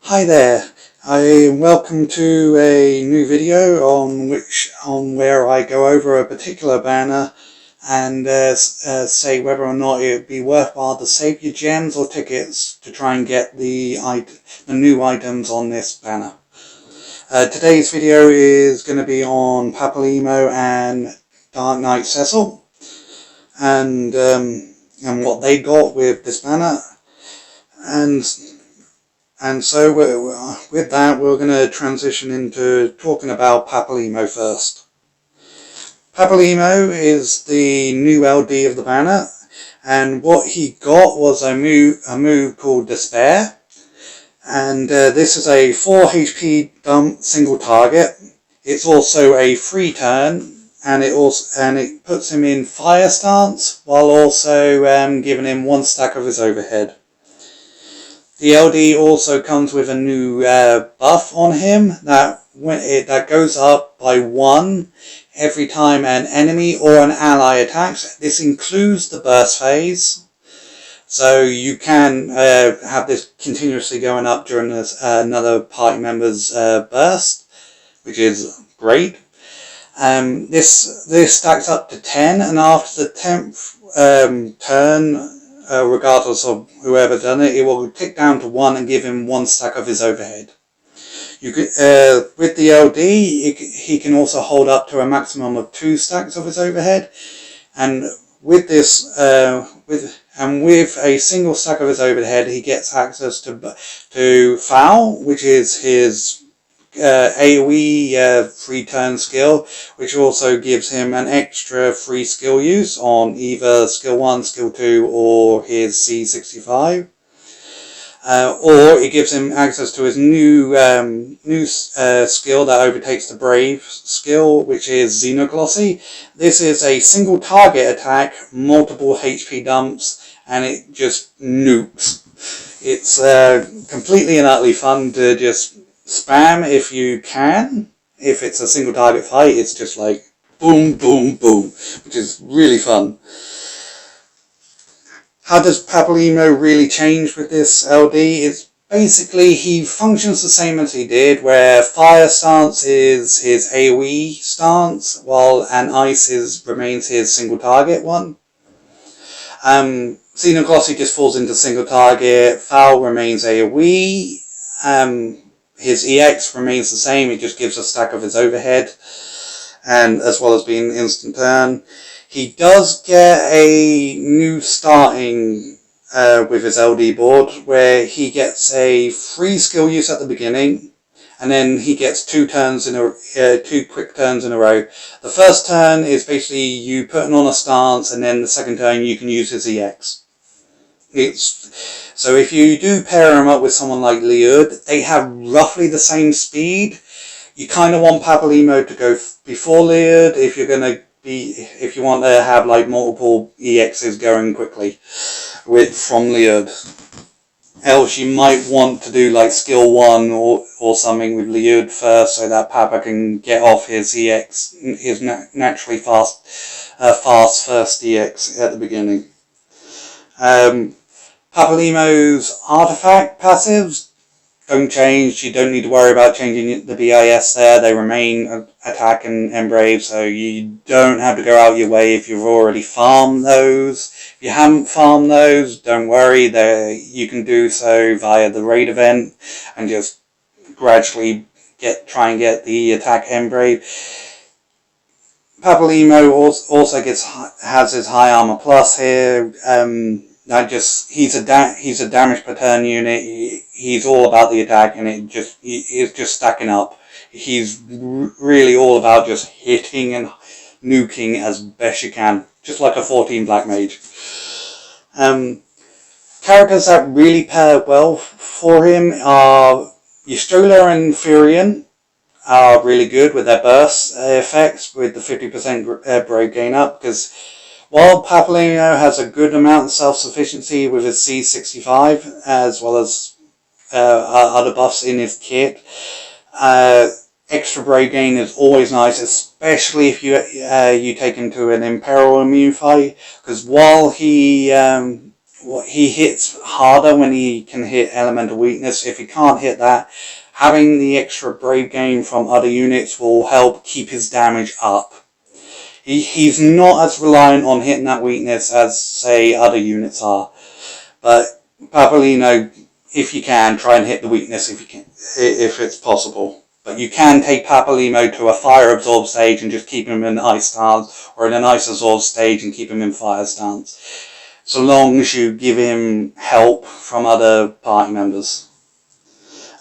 Hi there, welcome to a new video on where I go over a particular banner and say whether or not it would be worthwhile to save your gems or tickets to try and get the new items on this banner. Today's video is going to be on Papalymo and Dark Knight Cecil and what they got with this banner. And so with that, we're going to transition into talking about Papalymo first. Papalymo is the new LD of the banner, and what he got was a move called Despair. And this is a 4 HP dump single target. It's also a free turn, and it puts him in fire stance while also giving him 1 stack of his overhead. The LD also comes with a new buff on him that goes up by 1 every time an enemy or an ally attacks. This includes the burst phase, so you can have this continuously going up during another party member's burst, which is great. This stacks up to 10, and after the 10th turn, regardless of whoever done it, it will tick down to 1 and give him 1 stack of his overhead. You could, with the LD, he can also hold up to a maximum of 2 stacks of his overhead, and with this, with a single stack of his overhead, he gets access to Foul, which is his AoE free turn skill, which also gives him an extra free skill use on either skill 1, skill 2 or his C65, or it gives him access to his new skill that overtakes the Brave skill, which is Xenoglossy. This is a single target attack, multiple HP dumps, and it just nukes. It's completely and utterly fun to just spam if you can. If it's a single target fight, it's just like boom, boom, boom, which is really fun. How does Papalymo really change with this LD? It's basically he functions the same as he did, where fire stance is his AoE stance, while ice remains his single target one. Xenoglossy just falls into single target. Foul remains AoE. His EX remains the same, it just gives a stack of his overhead, and as well as being instant turn. He does get a new starting with his LD board, where he gets a free skill use at the beginning, and then he gets 2 quick turns in a row. The first turn is basically you putting on a stance, and then the second turn you can use his EX. So if you do pair him up with someone like Liud, they have roughly the same speed. You kind of want Papalymo to go before Liud if you want to have like multiple EXs going quickly from Liud. Else you might want to do like skill 1 or something with Liud first, so that Papa can get off his EX, his naturally fast first EX at the beginning. Papalymo's artifact passives don't change. You don't need to worry about changing the BIS there. They remain attack and brave, so you don't have to go out your way if you've already farmed those. If you haven't farmed those, don't worry. You can do so via the raid event and just gradually try and get the attack and brave. Papalymo also has his high armor plus here. He's a damage per turn unit. He's all about the attack, and it's just stacking up. He's really all about just hitting and nuking as best you can, just like a 14 black mage. Characters that really pair well for him are Ystrola and Furion. Are really good with their burst effects with the 50% brave gain up, because while Papalymo has a good amount of self-sufficiency with his C65, as well as other buffs in his kit, extra brave gain is always nice, especially if you take him to an Imperial immune fight, because while he he hits harder when he can hit elemental weakness. If he can't hit that, having the extra brave gain from other units will help keep his damage up. He's not as reliant on hitting that weakness as, say, other units are. But Papalymo, if you can, try and hit the weakness if it's possible. But you can take Papalymo to a fire absorb stage and just keep him in ice stance, or in an ice absorb stage and keep him in fire stance, so long as you give him help from other party members.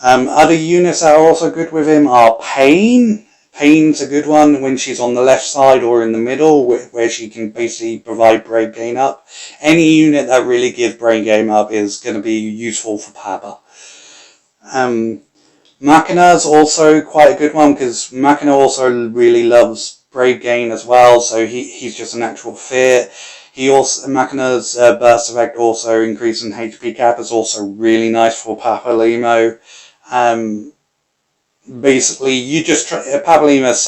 Other units that are also good with him are Pain. Pain's a good one when she's on the left side or in the middle, where she can basically provide brave gain up. Any unit that really gives brave gain up is going to be useful for Papa. Machina's also quite a good one, because Machina also really loves brave gain as well, so he's just a natural fit. Machina's burst effect also increasing HP cap is also really nice for Papalymo. Basically, you just Papalymo is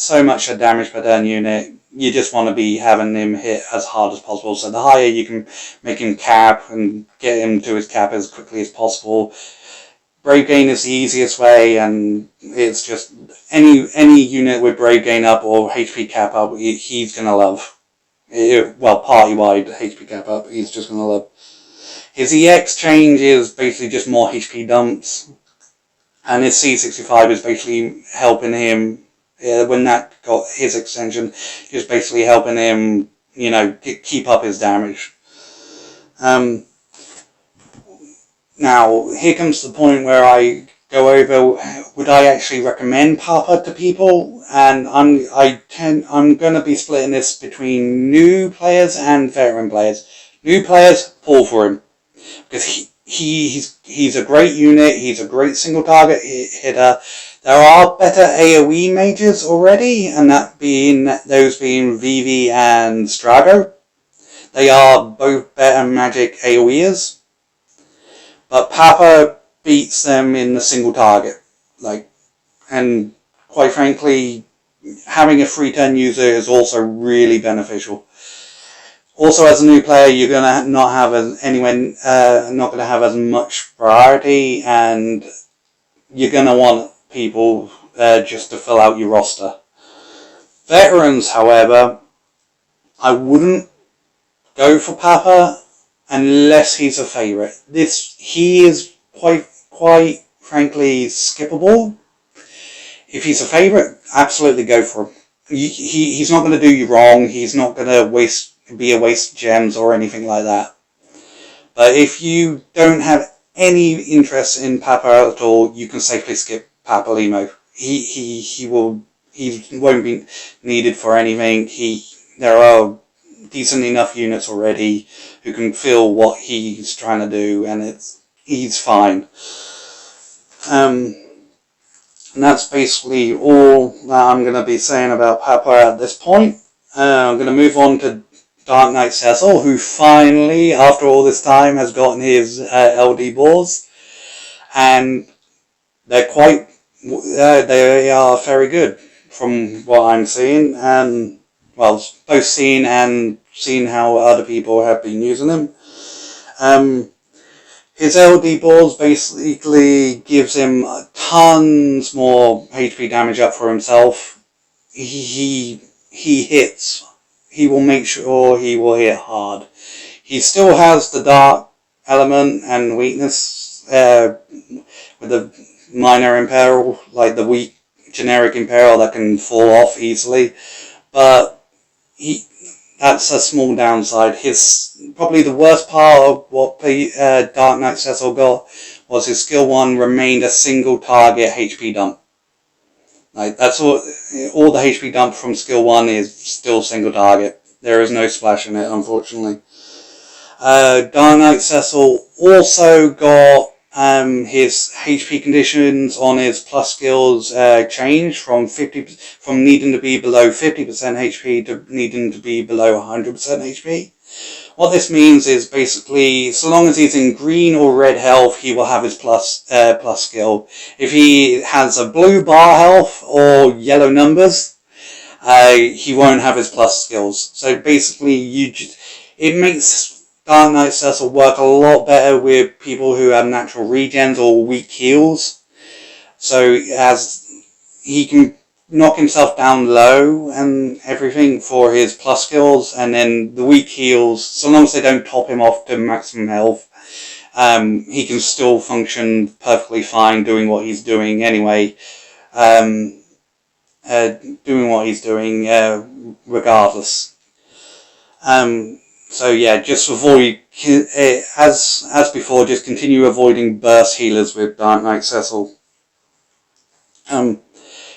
so much a damage per turn unit. You just want to be having him hit as hard as possible. So the higher you can make him cap and get him to his cap as quickly as possible. Brave gain is the easiest way, and it's just any unit with brave gain up or HP cap up, he's gonna love. Well, party wide HP cap up, he's just gonna love. His EX change is basically just more HP dumps. And his C65 is basically helping him, when that got his extension, just basically helping him, keep up his damage. Now, here comes the point where I go over, would I actually recommend Papa to people? And I'm going to be splitting this between new players and veteran players. New players, pull for him. Because he's a great unit, he's a great single target hitter. There are better AoE mages already, and those being Vivi and Strago. They are both better magic AoEers. But Papa beats them in the single target. And quite frankly, having a free turn user is also really beneficial. Also, as a new player, you're gonna not gonna have as much variety, and you're gonna want people just to fill out your roster. Veterans, however, I wouldn't go for Papa unless he's a favourite. He is quite frankly skippable. If he's a favourite, absolutely go for him. He's not going to do you wrong. He's not going to be a waste of gems or anything like that. But if you don't have any interest in Papa at all, you can safely skip Papalymo. He won't be needed for anything. There are decent enough units already who can feel what he's trying to do, and he's fine. And that's basically all that I'm going to be saying about Papa at this point. I'm going to move on to Dark Knight Cecil, who finally, after all this time, has gotten his LD balls, and they are very good from what I'm seeing, and both seeing and seeing how other people have been using them. His LD balls basically gives him tons more HP damage up for himself. He hits. He will make sure he will hit hard. He still has the dark element and weakness with the minor imperil, like the weak generic imperil that can fall off easily. But that's a small downside. Probably the worst part of what Dark Knight Cecil got was his skill 1 remained a single target HP dump. That's all the HP dump from skill 1 is still single target. There is no splash in it, unfortunately. Dark Knight Cecil also got his HP conditions on his plus skills changed from needing to be below 50% HP to needing to be below 100% HP. What this means is basically, so long as he's in green or red health, he will have his plus skill. If he has a blue bar health or yellow numbers, he won't have his plus skills. So basically, it makes Dark Knight Cecil work a lot better with people who have natural regens or weak heals. So as he can knock himself down low and everything for his plus skills, and then the weak heals, so long as they don't top him off to maximum health, he can still function perfectly fine doing what he's doing anyway. Doing what he's doing regardless. So yeah, just avoid, as before, just continue avoiding burst healers with Dark Knight Cecil.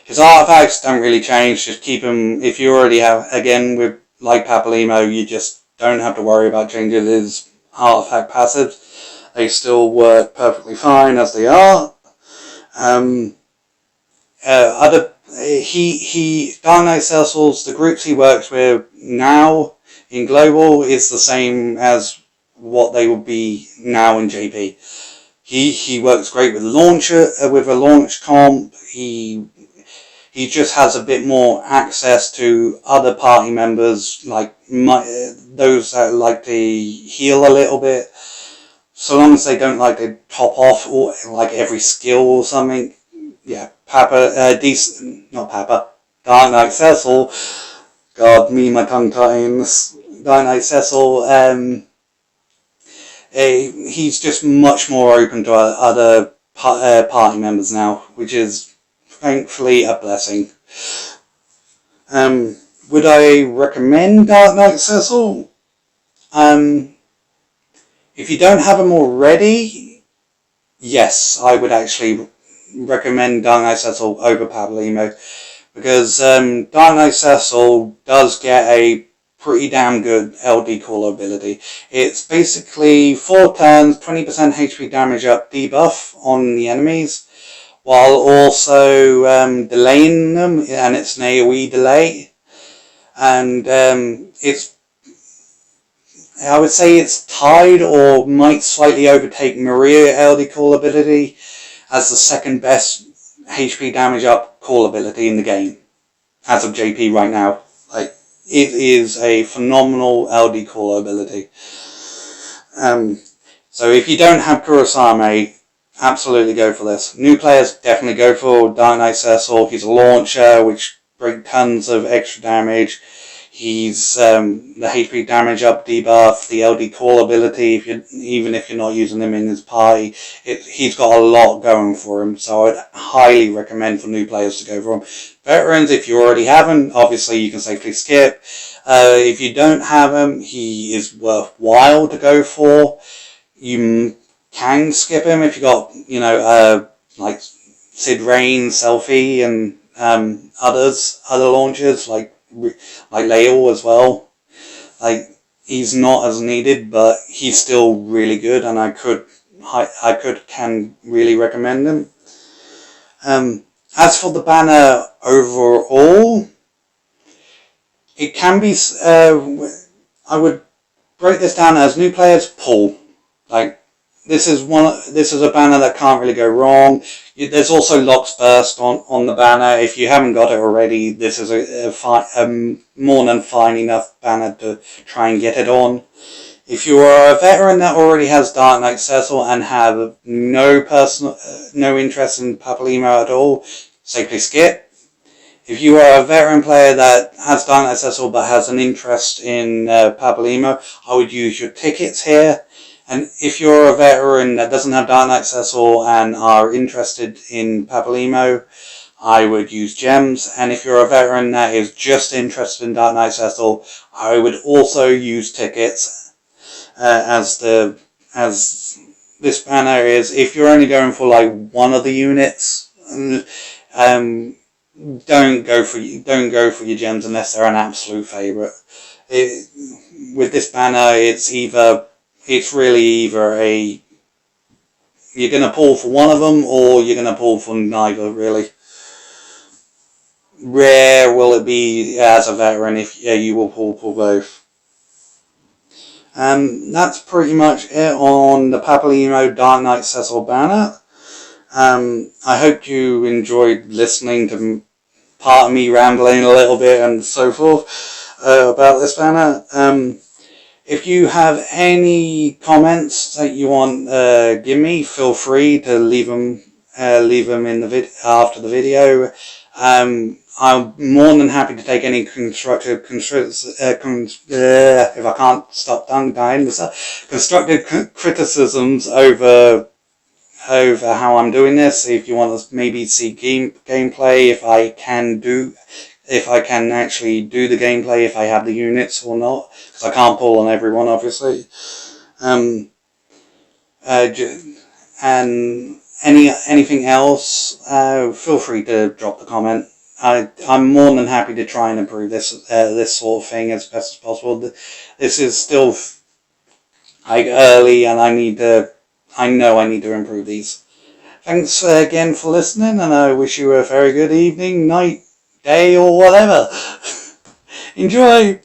His artifacts don't really change, just keep them, if you already have, again, with like Papalymo, you just don't have to worry about changing his artifact passives. They still work perfectly fine as they are. Dark Knight Cecil's, the groups he works with now in Global is the same as what they would be now in JP. He works great with with a launch comp. He just has a bit more access to other party members, like those that like to heal a little bit. So long as they don't like to top off or like every skill or something. Yeah, Dark Knight Cecil. God, me, my tongue ties. Dark Knight Cecil. He's just much more open to other party members now, which is thankfully a blessing. Would I recommend Dark Knight Cecil? If you don't have him already, yes, I would actually recommend Dark Knight Cecil over Papalymo, because Dark Knight Cecil does get a pretty damn good LD call ability. It's basically 4 turns, 20% HP damage up debuff on the enemies, while also delaying them, and it's an AoE delay. And I would say it's tied or might slightly overtake Maria LD call ability as the second best HP damage up call ability in the game as of JP right now. Like, it is a phenomenal LD call ability. So if you don't have Kurosame, absolutely go for this. New players definitely go for Dark Knight Cecil. He's a launcher which brings tons of extra damage. He's the HP damage up debuff, the LD call ability, even if you're not using him in his party. He's got a lot going for him, so I'd highly recommend for new players to go for him. Veterans, if you already have him, obviously you can safely skip. If you don't have him, he is worthwhile to go for. You can skip him if you got, like Sid Rain, Selfie, and other launchers like Lael as well. Like, he's not as needed, but he's still really good, and I can really recommend him. As for the banner overall, it can be. I would break this down as new players pull. Like, this is a banner that can't really go wrong. There's also Locks Burst on the banner. If you haven't got it already, this is a more than fine enough banner to try and get it on. If you are a veteran that already has Dark Knight Cecil and have no interest in Papalymo at all, safely skip. If you are a veteran player that has Dark Knight Cecil but has an interest in Papalymo, I would use your tickets here. And if you're a veteran that doesn't have Dark Knight Cecil and are interested in Papalymo, I would use gems. And if you're a veteran that is just interested in Dark Knight Cecil, I would also use tickets. As this banner is, if you're only going for like one of the units, don't go for your gems unless they're an absolute favourite. With this banner, it's really either you're going to pull for one of them or you're going to pull for neither, really. Rare will it be as a veteran if you will pull for both. That's pretty much it on the Papalymo Dark Knight Cecil banner. I hope you enjoyed listening to part of me rambling a little bit and so forth about this banner. If you have any comments that you want give me, feel free to leave them in the after the video. I'm more than happy to take any constructive if I can't stop tongue-tying myself, constructive criticisms over how I'm doing this. If you want to maybe see gameplay, if I can actually do the gameplay, if I have the units or not, because I can't pull on everyone, obviously. And anything else, feel free to drop the comment. I'm more than happy to try and improve this sort of thing as best as possible. This is still like early, and I know I need to improve these. Thanks again for listening, and I wish you a very good evening, night, day, or whatever. Enjoy!